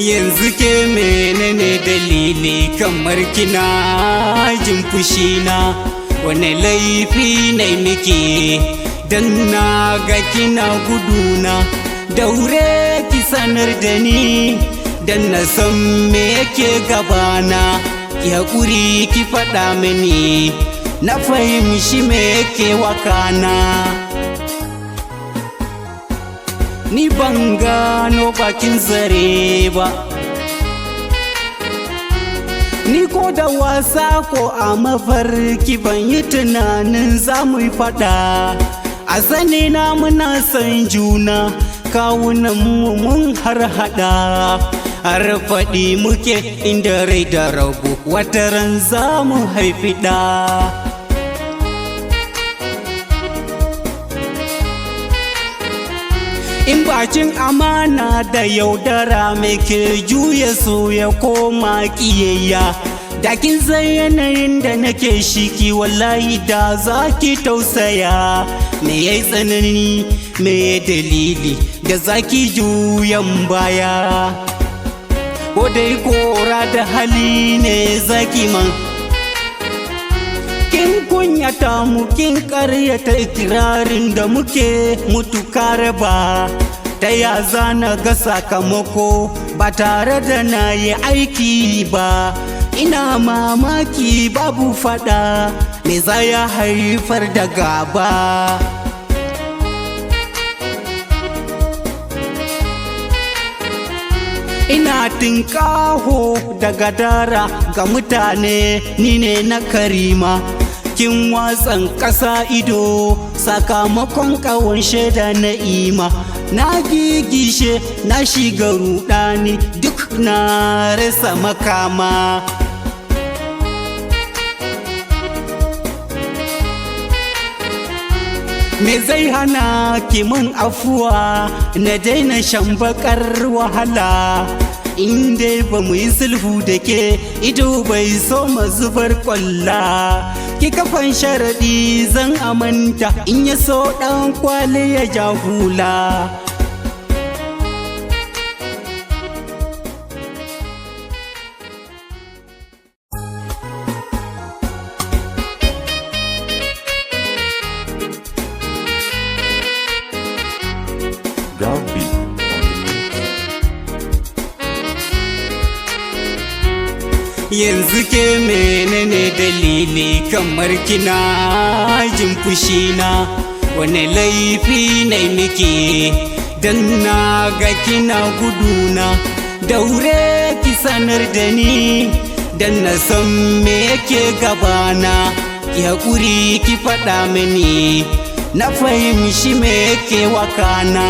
Yanzu ke menene dalili kamar kina jin fushina? Wane laifi ne nake dan na ga kina guduna? Daure ki sanar da ni dan na san me yake gabana. Ki haƙuri ki faɗa mini na fahimci me yake wakana. Ni ban gano bakin zare ba, ni ko da wasa ko a mafarki ban yi tunanin za mu yi faɗa. A sani na muna son juna, kawunan mu mun har hada. Har faɗi muke inda rai da rabu, wataran za mu haifi ɗa. In bacin amana da yaudara mai ke juya so ya koma ƙiyayya. Da kin san yanayin da nake shiki, wallahi da za ki tausaya. Me yayi tsanani, me yayi dalili da za ki juyan baya? Ko dai kora da hali ne zaki man? Kin kunyata mu, kin karyata ikirarin da muke mutuka raba. Ta ya zana ga sakamako ba tare da na yi aiki ba? Ina mamaki babu fada, me za ya haifar da gaba? Ina tinkaho da gadara ga mutane, ni ne na Karima. Kin watsan ƙasa ido sakamakon ƙawon shaida na'ima. Na gigishe na shiga rudani, duk na rasa makama. Me zai hana ki mun afuwa na daina shan bakar wahala? In dai ba mu yi sulhu da ke, ido bai so ma zubar kwalla. Ki kafan sharaɗi zan amanta, in ya so ɗan kwali ya ja hula. Gabi. Yanzu ke menene dalili kamar kina jin fushina? Wane laifi ne nake dan na ga kina guduna? Daure ki sanar da ni dan na san me yake gabana. Ki haƙuri ki faɗa mini na fahimci me yake wakana.